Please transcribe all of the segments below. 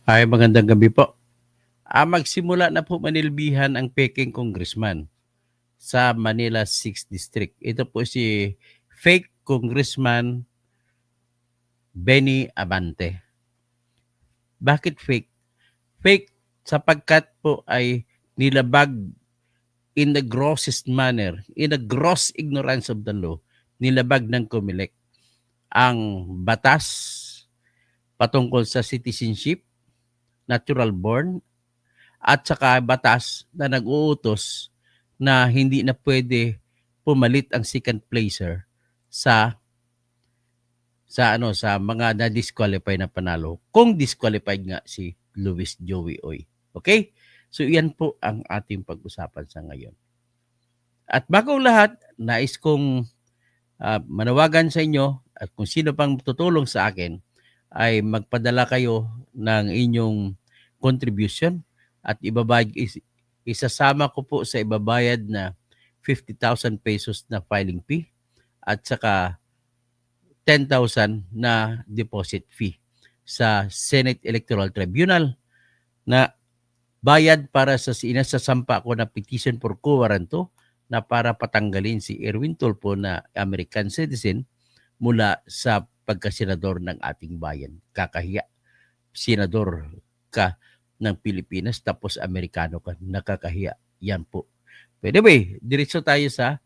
Ay, magandang gabi po. Magsimula na po manilbihan ang Peking Congressman sa Manila 6th District. Ito po si fake Congressman Benny Abante. Bakit fake? Fake sapagkat po ay nilabag in the grossest manner, in the gross ignorance of the law, nilabag ng COMELEC ang batas patungkol sa citizenship, natural born, at saka batas na nag-uutos na hindi na pwede pumalit ang second placer sa sa mga na-disqualify na panalo kung disqualified nga si Luis Joey Oy. Okay? So yan po ang ating pag-usapan sa ngayon. At bago lahat, nais kong manawagan sa inyo at kung sino pang tutulong sa akin ay magpadala kayo ng inyong contribution at isasama ko po sa ibabayad na 50,000 pesos na filing fee at saka 10,000 na deposit fee sa Senate Electoral Tribunal na bayad para sa sinasasampa ko na petition for quo warranto na para patanggalin si Erwin Tulfo na American citizen mula sa pagkasenador ng ating bayan. Kakahiya. Senador ka ng Pilipinas tapos Amerikano ka. Nakakahiya. Yan po. But anyway, diretso tayo sa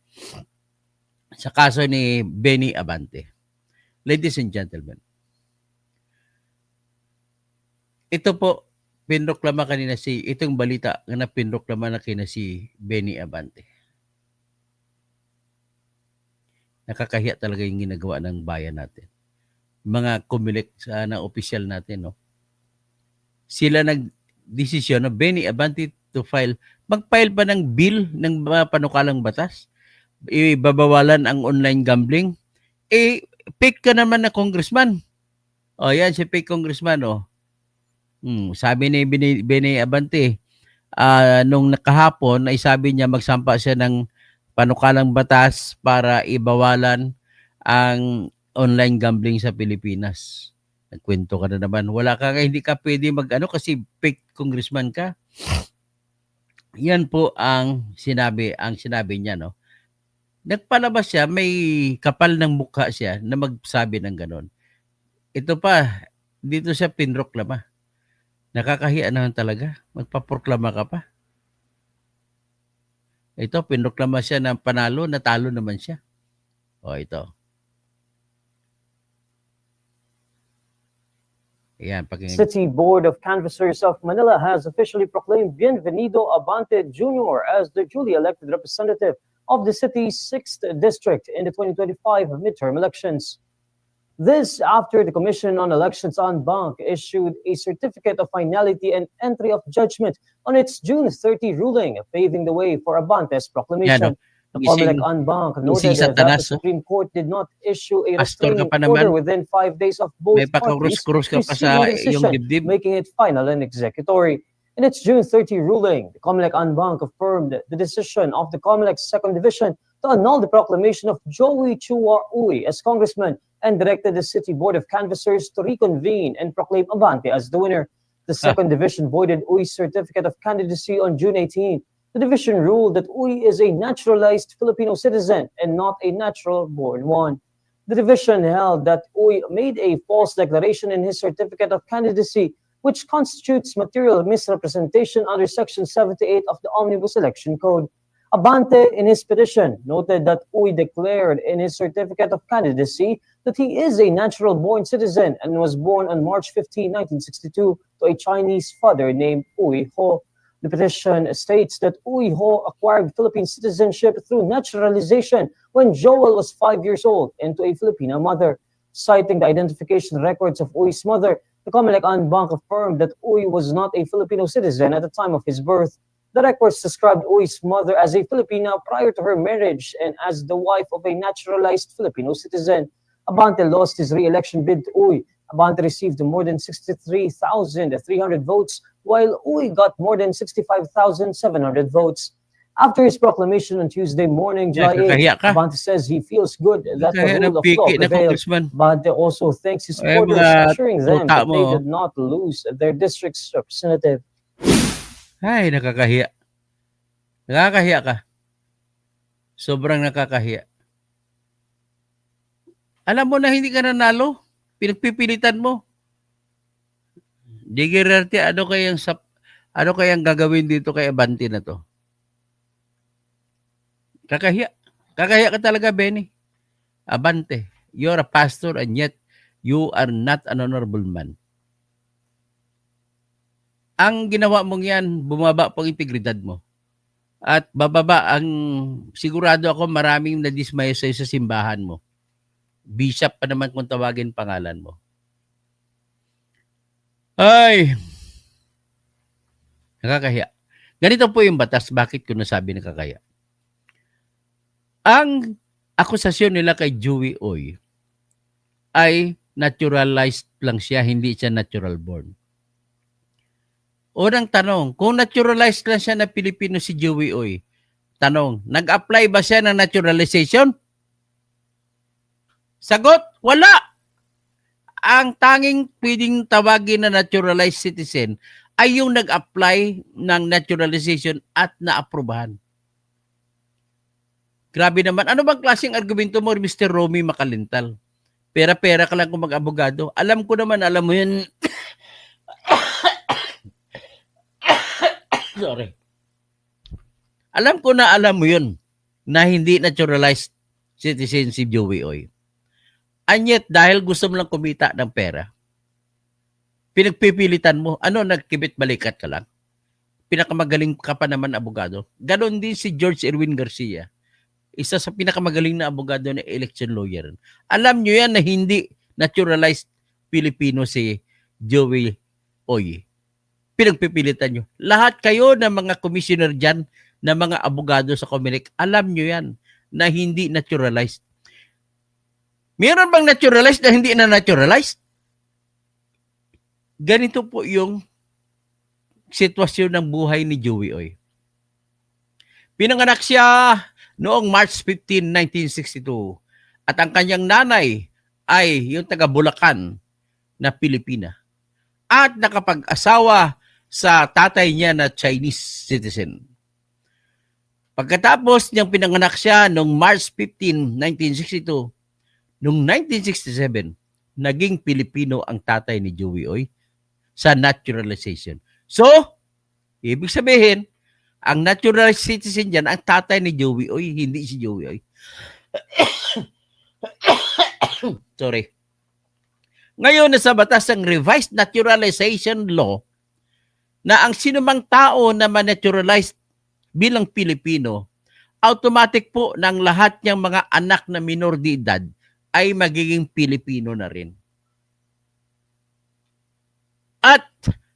kaso ni Benny Abante. Ladies and gentlemen, ito po, itong balita na pinroklama na kina si Benny Abante. Nakakahiya talaga yung ginagawa ng bayan natin. Mga COMELEC na opisyal natin, no? Sila nagdesisyon na Benny Abante mag-file pa ng bill ng mga panukalang batas. Ibabawalan ang online gambling. Fake ka naman na congressman. O yan, si fake congressman, o. Sabi ni Benny Abante, nung nakahapon, ay sabi niya magsampa siya ng panukalang batas para ibawalan ang online gambling sa Pilipinas. Nagkwento ka na naman. Hindi ka pwede kasi fake congressman ka. Yan po ang sinabi niya, no. Nagpalabas siya, may kapal ng mukha siya na magsabi ng ganon. Ito pa, dito siya pinroklama. Nakakahiya naman talaga. Magpaproklama ka pa. Ito, pinroklama siya ng panalo, natalo naman siya. O, ito. Ayan, City Board of Canvassers of Manila has officially proclaimed Bienvenido Abante Jr. as the duly elected representative of the city's 6th district in the 2025 midterm elections. This after the Commission on Elections en banc issued a certificate of finality and entry of judgment on its June 30 ruling, paving the way for Abante's proclamation. The COMELEC en banc noted that the Supreme Court did not issue a restraining order within 5 days of both parties receiving the decision, making it final and executory. In its June 30 ruling, the COMELEC en banc affirmed the decision of the COMELEC's second division to annul the proclamation of Joey Chua Uy as congressman and directed the City Board of Canvassers to reconvene and proclaim Abante as the winner. The second division voided Uy's certificate of candidacy on June 18. The division ruled that Uy is a naturalized Filipino citizen and not a natural-born one. The division held that Uy made a false declaration in his certificate of candidacy, which constitutes material misrepresentation under Section 78 of the Omnibus Election Code. Abante, in his petition, noted that Uy declared in his certificate of candidacy that he is a natural-born citizen and was born on March 15, 1962, to a Chinese father named Uy Ho. The petition states that Uy Ho acquired Philippine citizenship through naturalization when Joel was 5 years old and to a Filipina mother. Citing the identification records of Uy's mother, the COMELEC en banc affirmed that Uy was not a Filipino citizen at the time of his birth. The records described Uy's mother as a Filipina prior to her marriage and as the wife of a naturalized Filipino citizen. Abante lost his re-election bid to Uy. Abante received more than 63,300 votes, while Uy got more than 65,700 votes. After his proclamation on Tuesday morning, July 8, Nakakahiya ka. Abante says he feels good that the Kaya ng rule of law piki na prevailed. congressman. Abante also thanks his Ay, supporters, mga assuring them tuta that they mo. did not lose their district's representative. Ay, nakakahiya. Nakakahiya ka. Sobrang nakakahiya. Alam mo na hindi ka nanalo. Pinagpipilitan mo. Di Girarte, ano kayang gagawin dito kay Abante na to? Kakahiya. Kakahiya ka talaga, Benny. Abante, you're a pastor and yet you are not an honorable man. Ang ginawa mong yan, bumaba pang integridad mo. At bababa ang, sigurado ako maraming nadismaya sa'yo sa simbahan mo. Bishop pa naman kung tawagin pangalan mo. Ay, nakakahiya. Ganito po yung batas. Bakit ko nasabi nakakahiya? Ang akusasyon nila kay Joey Oy ay naturalized lang siya, hindi siya natural born. Unang tanong, kung naturalized lang siya na Pilipino si Joey Oy, tanong, nag-apply ba siya ng naturalization? Sagot, wala. Ang tanging pwedeng tawagin na naturalized citizen ay yung nag-apply ng naturalization at naaprubahan. Grabe naman. Ano bang klaseng argumento mo, Mr. Romy Makalintal? Pera-pera ka lang kung mag-abogado. Alam ko naman, alam mo yun. Sorry. Alam ko na alam mo yun na hindi naturalized citizen si Joey Oy. And yet, dahil gusto mo lang kumita ng pera, pinagpipilitan mo, nagkibit balikat ka lang? Pinakamagaling ka pa naman abogado. Ganon din si George Erwin Garcia. Isa sa pinakamagaling na abogado na election lawyer. Alam nyo yan na hindi naturalized Pilipino si Joey Oy. Pinagpipilitan nyo. Lahat kayo ng mga commissioner dyan, na mga abogado sa Comelec, alam nyo yan na hindi naturalized. Meron bang naturalized na hindi na naturalized? Ganito po yung sitwasyon ng buhay ni Joey Oy. Pinanganak siya noong March 15, 1962. At ang kanyang nanay ay yung taga Bulacan na Pilipina. At nakapag-asawa sa tatay niya na Chinese citizen. Pagkatapos niyang pinanganak siya noong March 15, 1962, noong 1967, naging Pilipino ang tatay ni Joey Oy sa naturalization. So, ibig sabihin, ang naturalized citizen dyan, ang tatay ni Joey Oy, hindi si Joey Oy. Sorry. Ngayon, nasa batas ng revised naturalization law na ang sinumang tao na ma-naturalized bilang Pilipino, automatic po ng lahat niyang mga anak na minor de edad ay magiging Pilipino na rin. At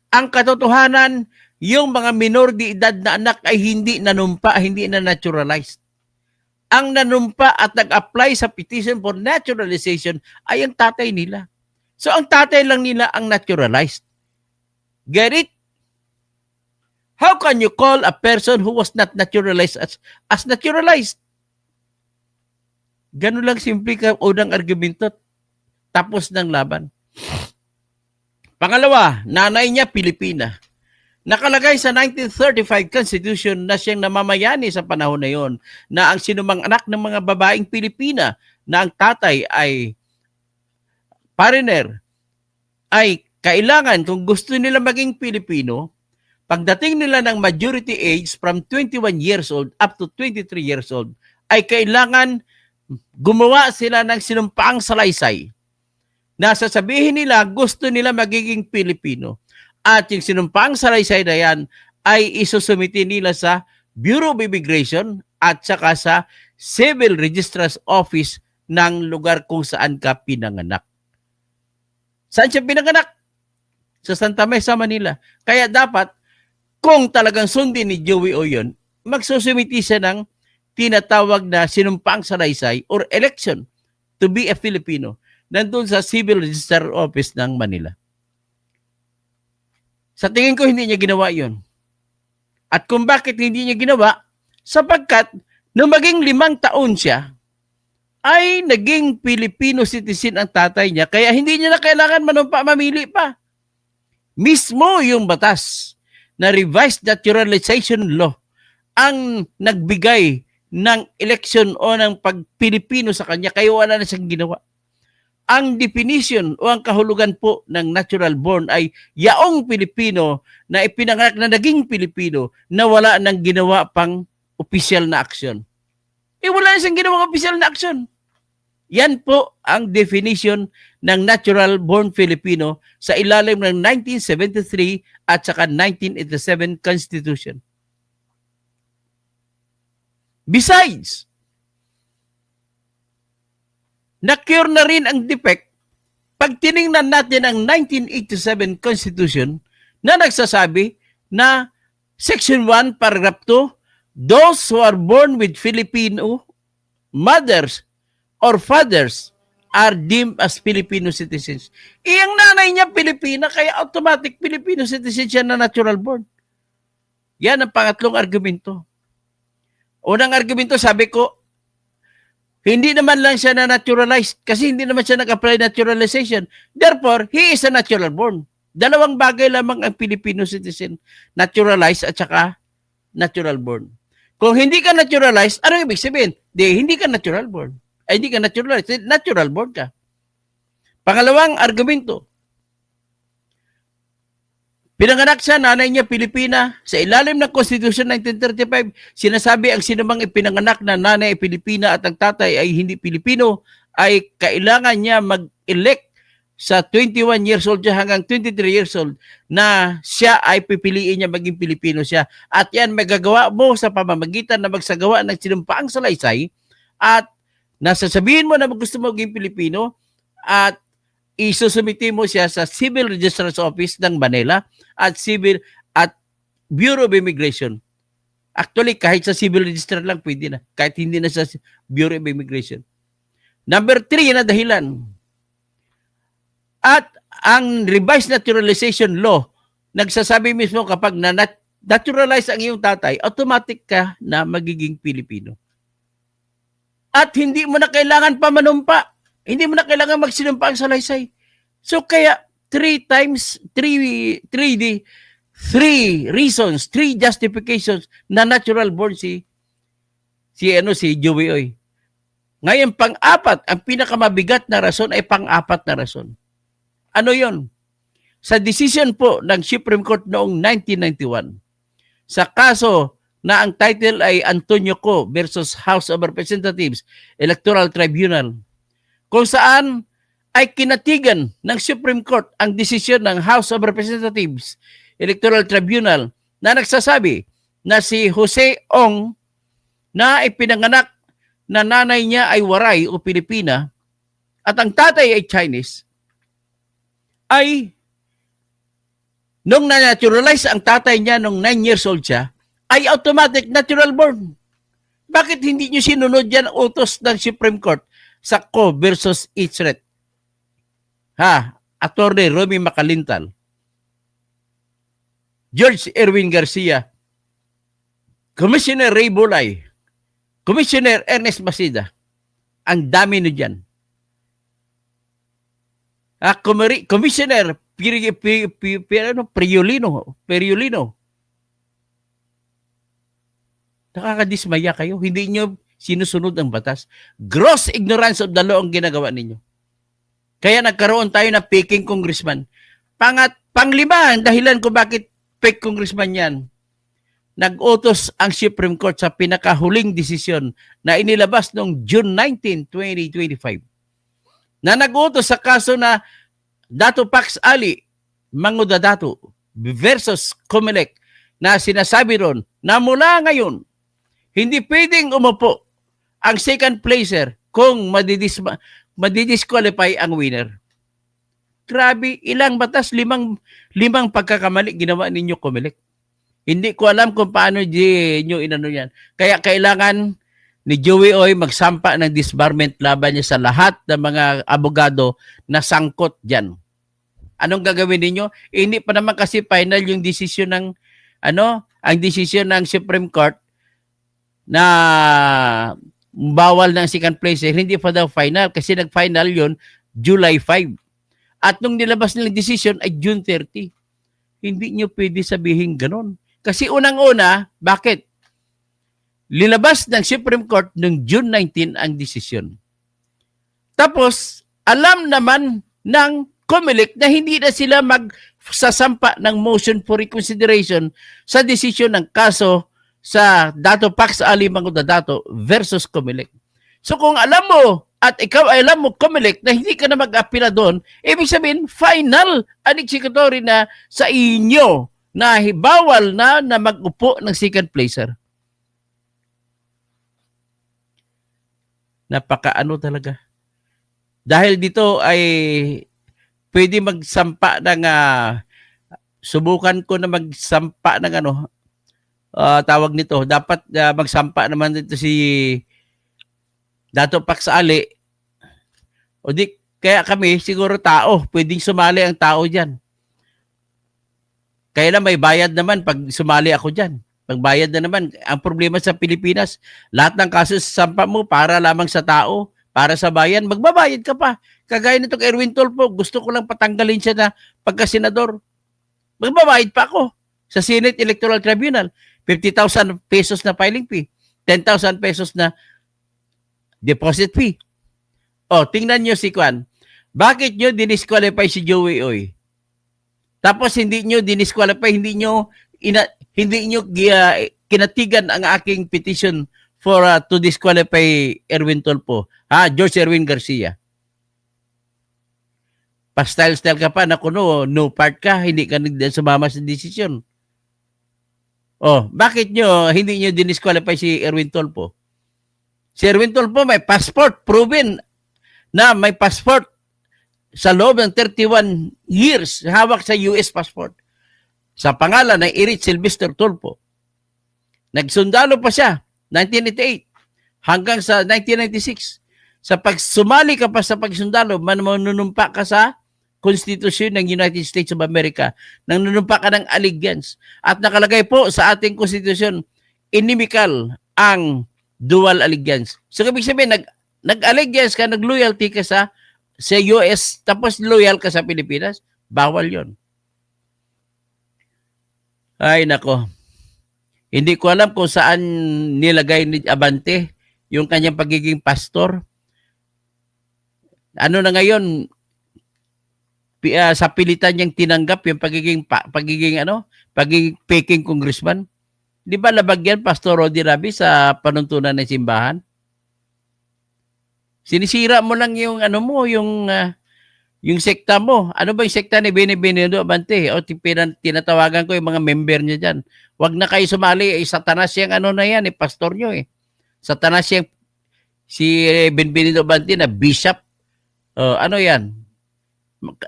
ang katotohanan, yung mga minor de edad na anak ay hindi nanumpa, hindi na naturalized. Ang nanumpa at nag-apply sa petition for naturalization ay ang tatay nila. So ang tatay lang nila ang naturalized. Get it? How can you call a person who was not naturalized as naturalized? Ganun lang simple ka unang argumento. Tapos ng laban. Pangalawa, nanay niya Pilipina. Nakalagay sa 1935 Constitution na siyang namamayani sa panahon na yon na ang sinumang anak ng mga babaeng Pilipina na ang tatay ay foreigner ay kailangan kung gusto nila maging Pilipino, pagdating nila ng majority age from 21 years old up to 23 years old, ay kailangan gumawa sila ng sinumpaang salaysay na sasabihin nila gusto nila magiging Pilipino. At yung sinumpaang salaysay na yan ay isusumiti nila sa Bureau of Immigration at saka sa Civil Registrar's Office ng lugar kung saan ka pinanganak. Saan siya pinanganak? Sa Santa Mesa, Manila. Kaya dapat, kung talagang sundin ni Joey Oy yun, magsusumiti siya ng tinatawag na sinumpaang salaysay or election to be a Filipino nandun sa Civil Register Office ng Manila. Sa tingin ko, hindi niya ginawa yun. At kung bakit hindi niya ginawa, Sapagkat, nung maging 5 taon siya, ay naging Filipino citizen ang tatay niya, kaya hindi niya na kailangan manumpa, mamili pa. Mismo yung batas na revised naturalization law ang nagbigay ng election o ng pag-Pilipino sa kanya, kaya wala na siyang ginawa. Ang definition o ang kahulugan po ng natural born ay yaong Pilipino na ipinanganak na naging Pilipino na wala nang ginawa pang opisyal na aksyon. Wala na siyang ginawang opisyal na aksyon. Yan po ang definition ng natural born Filipino sa ilalim ng 1973 at saka 1987 Constitution. Besides, na-cure na rin ang defect pag tiningnan natin ang 1987 Constitution na nagsasabi na Section 1, Paragraph 2, those who are born with Filipino mothers or fathers are deemed as Filipino citizens. Iyang nanay niya Pilipina, kaya automatic Filipino citizen siya na natural born. Yan ang pangatlong argumento. Unang argumento, sabi ko, hindi naman lang siya na naturalized kasi hindi naman siya nag-apply naturalization. Therefore, he is a natural born. Dalawang bagay lamang ang Filipino citizen, naturalized at saka natural born. Kung hindi ka naturalized, ano ibig sabihin? Hindi ka natural born. Ay, hindi ka naturalized, natural born ka. Pangalawang argumento, pinanganak siya, nanay niya Pilipina. Sa ilalim ng Constitution 1935, sinasabi ang sinumang ipinanganak na nanay ay Pilipina at ang tatay ay hindi Pilipino, ay kailangan niya mag-elect sa 21 years old siya hanggang 23 years old na siya ay pipiliin niya maging Pilipino siya. At yan magagawa mo sa pamamagitan na magsagawa ng sinumpaang salaysay at nasasabihin mo na gusto mo maging Pilipino at isusumiti mo siya sa Civil Registrar's Office ng Manila at Bureau of Immigration. Actually, kahit sa Civil Registrar lang pwede na. Kahit hindi na sa Bureau of Immigration. Number 3 na dahilan. At ang revised naturalization law, nagsasabi mismo kapag naturalize ang iyong tatay, automatic ka na magiging Pilipino. At hindi mo na kailangan pa manumpa. Hindi mo na kailangan magsinumpa ang salaysay. So kaya 3 reasons, 3 justifications na natural born si Joey Oy. Ngayon, pang-apat, ang pinakamabigat na rason ay pang-apat na rason. Ano yon? Sa decision po ng Supreme Court noong 1991, sa kaso na ang title ay Antonio Co. versus House of Representatives Electoral Tribunal, kung saan ay kinatigan ng Supreme Court ang desisyon ng House of Representatives Electoral Tribunal na nagsasabi na si Jose Ong na ipinanganak na nanay niya ay Waray o Pilipina at ang tatay ay Chinese, ay nung na-naturalize ang tatay niya nung 9 years old siya, ay automatic natural born. Bakit hindi niyo sinunod yan utos ng Supreme Court sa Co versus Itzret? Attorney Romy Macalintal, George Erwin Garcia, Commissioner Ray Bulay, Commissioner Ernest Masida. Ang dami nyo dyan. Commissioner Periolino. Nakakadismaya kayo. Hindi nyo sinusunod ang batas. Gross ignorance of the law ang ginagawa ninyo. Kaya nagkaroon tayo ng peking congressman. Panglima, ang dahilan ko bakit fake congressman yan. Nag-utos ang Supreme Court sa pinakahuling desisyon na inilabas noong June 19, 2025. Na nag-utos sa kaso na Dato Pax Ali, Manguda Dato versus Comelec na sinasabi ron na mula ngayon, hindi pwedeng umupo ang second placer kung madidisqualify ang winner. Grabe, ilang batas, limang pagkakamali ginawa ninyo, Comelec. Hindi ko alam kung paano nyo inano yan. Kaya kailangan ni Joey Oy magsampa ng disbarment laban niya sa lahat ng mga abogado na sangkot dyan. Anong gagawin ninyo? Hindi pa naman kasi final yung desisyon ng ang desisyon ng Supreme Court na bawal ng second placer, hindi pa daw final kasi nag-final yon July 5. At nung nilabas nilang decision ay June 30. Hindi nyo pwede sabihin ganon. Kasi unang-una, bakit? Lilabas ng Supreme Court noong June 19 ang desisyon. Tapos, alam naman ng COMELEC na hindi na sila magsasampa ng motion for reconsideration sa desisyon ng kaso sa Dato Pax Ali Mangu Dato versus COMELEC. So kung alam mo at ikaw ay alam mo COMELEC na hindi ka na mag-apila doon, ibig sabihin final ang executory na sa inyo na bawal na mag-upo ng second placer. Napakaano talaga. Dahil dito ay pwede magsampa ng subukan ko na magsampa ng tawag nito. Dapat magsampa naman dito si Dato Pax Ali. O di, kaya kami siguro tao. Pwedeng sumali ang tao dyan. Kaya na may bayad naman pag sumali ako dyan. Pagbayad na naman. Ang problema sa Pilipinas, lahat ng kaso sampa mo para lamang sa tao, para sa bayan, magbabayad ka pa. Kagaya nitong Erwin Tulfo, gusto ko lang patanggalin siya na pagka-senador. Magbabayad pa ako sa Senate Electoral Tribunal. 50,000 pesos na filing fee. 10,000 pesos na deposit fee. O, tingnan nyo si Kwan. Bakit nyo dinisqualify si Joey Oy? Tapos hindi nyo dinisqualify, hindi nyo kinatigan ang aking petition for to disqualify Erwin Tulfo. George Erwin Garcia. Pa-style-style ka pa na kuno, no part ka, hindi ka sumama sa desisyon. Bakit hindi nyo dinisqualify si Erwin Tulfo? Si Erwin Tulfo may passport, proven na may passport sa loob ng 31 years, hawak sa US passport. Sa pangalan ng Erich Sylvester Tulfo. Nagsundalo pa siya, 1988, hanggang sa 1996. Sa pagsumali ka pa sa pagsundalo, manunumpa ka sa Constitution ng United States of America, nang nanumpa ka ng allegiance. At nakalagay po sa ating Constitution, inimical ang dual allegiance. So, ibig sabihin, nag-allegiance ka, nag-loyalty ka sa US, tapos loyal ka sa Pilipinas, bawal yon. Ay, nako. Hindi ko alam kung saan nilagay ni Abante yung kanyang pagiging pastor. Ano na ngayon, sa pilitan niyang tinanggap yung pagiging peking congressman. Di ba labag yan, Pastor Rodi Rabi, sa panuntunan ng simbahan? Sinisira mo lang yung yung sekta mo. Ano ba yung sekta ni Benevenido Abante? Tinatawagan ko yung mga member niya dyan. Huwag na kayo sumali. Satanas yung na yan, pastor nyo eh. Satanas yung si Benevenido Abante na bishop. Ano yan?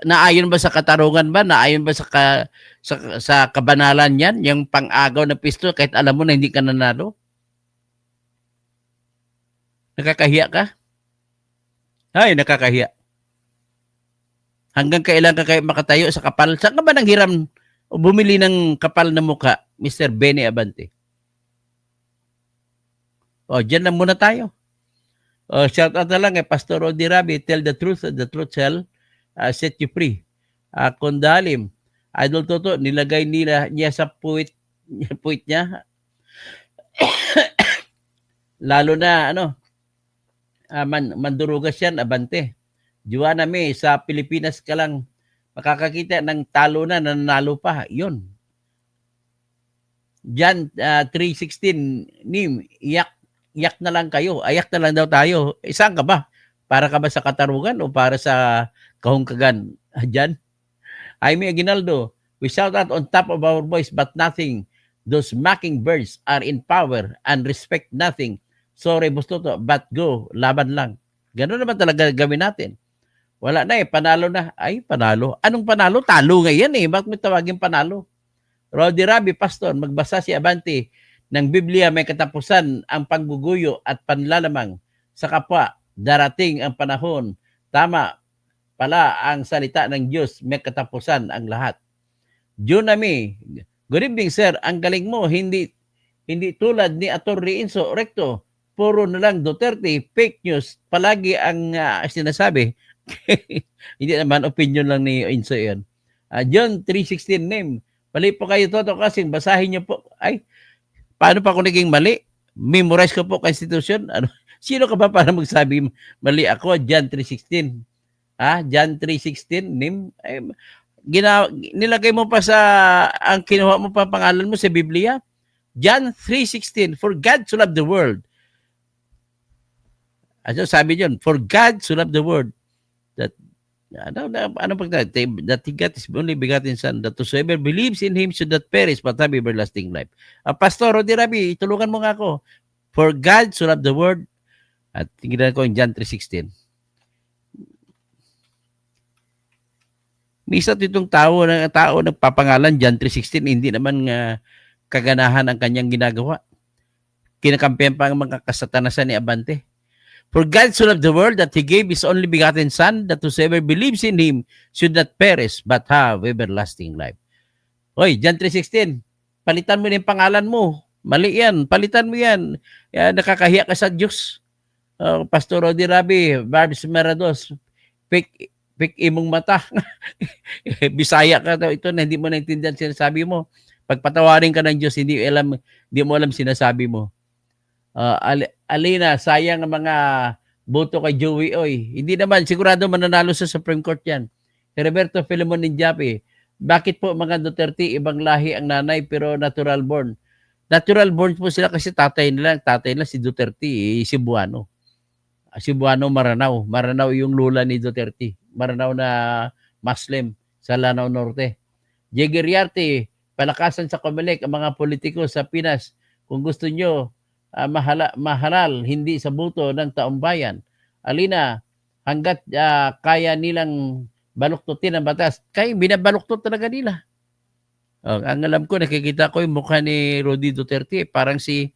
Naayon ba sa katarungan ba? Naayon ba sa kabanalan yan? Yung pang-agaw na pistol kahit alam mo na hindi ka nanalo? Nakakahiya ka? Ay, nakakahiya. Hanggang kailan ka kayo makatayo sa kapal? Saan ka ba nang hiram o bumili ng kapal na mukha, Mr. Benny Abante? Dyan na muna tayo. Shout out na lang Pastor Rodi Rabi, tell the truth and the truth shall set you free. Kondalim, Idol Toto, nilagay niya sa puwit niya. Lalo na, mandurugas yan, Abante. Juana May, sa Pilipinas ka lang makakakita ng talo na, nanalo pa. Yun. Jan 3:16, Nim, iyak na lang kayo. Ayak na lang daw tayo. Saan ka ba? Para ka ba sa katarungan o para sa kahungkagan? Jan? Jaime Aguinaldo, we shout out on top of our voice but nothing. Those mockingbirds are in power and respect nothing. Sorry, Bustoto, but go. Laban lang. Ganun naman talaga gawin natin. Wala na panalo na. Ay, panalo. Anong panalo? Talo ngayon Bakit may tawagin panalo? Rodi Rabi, Pastor, magbasa si Abante ng Biblia, may katapusan ang pangguguyo at panlalamang sa kapwa. Darating ang panahon. Tama pala ang salita ng Diyos, may katapusan ang lahat. Junami, good evening sir. Ang galing mo, hindi Hindi tulad ni Atty. Inso Recto, puro na lang Duterte, fake news, palagi ang sinasabi. Hindi naman, opinion lang ni Inso yan. John 3:16 name. Mali po kayo, Toto Kasing. Basahin niyo po. Ay, paano pa ako naging mali? Memorize ko po Constitution. Ano? Sino ka ba para magsabi mali ako? John 3:16. John 3:16 name. Ay, nilagay mo pa sa, ang kinuha mo pa pangalan mo sa Biblia? John 3:16, for God so loved the world. Ano sabi diyon? For God so loved the world that ano pag that he got his only begotten son, that whosoever believes in him should not perish but have everlasting life. Pastor Rodi Rabi, tulungan mo nga ako. For God so loved the world. At tingnan ko yung John 3:16. Misa itong tao nagpapangalan John 3:16, hindi naman kaganahan ang kanyang ginagawa. Kinakampihan pa ang mga kasatanasan ni Abante. For God so loved the world that He gave His only begotten Son, that whosoever believes in Him should not perish but have everlasting life. Hoy, John 3:16, palitan mo na yung pangalan mo. Mali yan, palitan mo yan. Nakakahiya ka sa Diyos. Pastor Rodi Rabi, Barbs Merados, fake imong mata. Bisaya ka daw ito na hindi mo naintindihan sinasabi mo. Pagpatawarin ka ng Diyos, hindi mo alam sinasabi mo. Alina, sayang ang mga boto kay Joey Oy. Hindi naman, sigurado mananalo sa Supreme Court yan. Roberto Filemon Ninjapi, bakit po mga Duterte, ibang lahi ang nanay pero natural born? Natural born po sila kasi tatay nila si Duterte, Cebuano. Cebuano, Maranao. Maranao yung lula ni Duterte. Maranao na Muslim sa Lanao Norte. Jegger Yarte, palakasan sa Comelec ang mga politiko sa Pinas. Kung gusto nyo, mahalal, hindi sa buto ng taong bayan. Alina, hanggat kaya nilang baluktutin ang batas, kaya binabaluktot talaga nila. Ang alam ko, nakikita ko yung mukha ni Rodi Duterte, parang si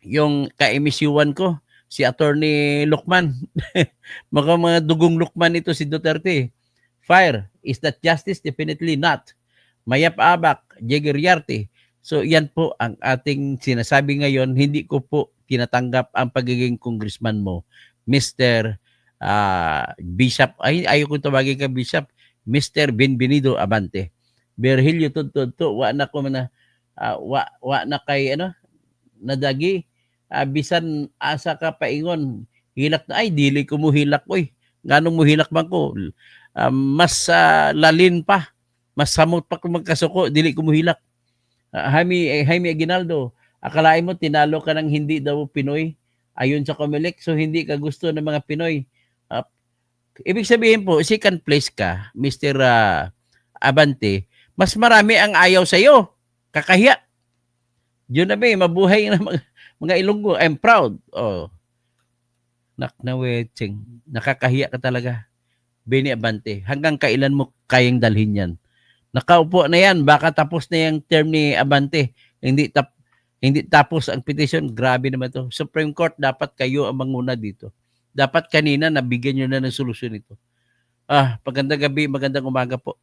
yung ka-emisyuan ko, si Attorney Lucman. Mga dugong Lucman ito si Duterte. Fire, is that justice? Definitely not. Mayap Abak, Jegger Yarte. So yan po ang ating sinasabi ngayon. Hindi ko po tinatanggap ang pagiging congressman mo, Mr. Bishop. Ayaw ko tawagin ka Bishop. Mr. Benvenido Abante. Virgilio Tudto, wa na ko na wa na kay nadagi. Bisan asa ka paingon, hilak na, ay dili ko mo hilak oy. Nganong mo hilak man ko? Mas lalin pa. Mas samot pa ko magkasuko, dili ko mo hilak. Jaime Aguinaldo, akalain mo tinalo ka ng hindi daw Pinoy ayon sa Comelec, so hindi ka gusto ng mga Pinoy. Ibig sabihin po, second place ka, Mr. Abante, mas marami ang ayaw sa iyo. Kakahiya. Yun na ba, mabuhay na mga Ilonggo. I'm proud. Naknaweching. Nakakahiya ka talaga. Beni Abante, hanggang kailan mo kayang dalhin yan? Nakaupo na yan, baka tapos na yung term ni Abante. Hindi tapos ang petition. Grabe naman to. Supreme Court, dapat kayo ang manguna dito. Dapat kanina nabigyan nyo na ng solusyon ito. Magandang gabi, magandang umaga po.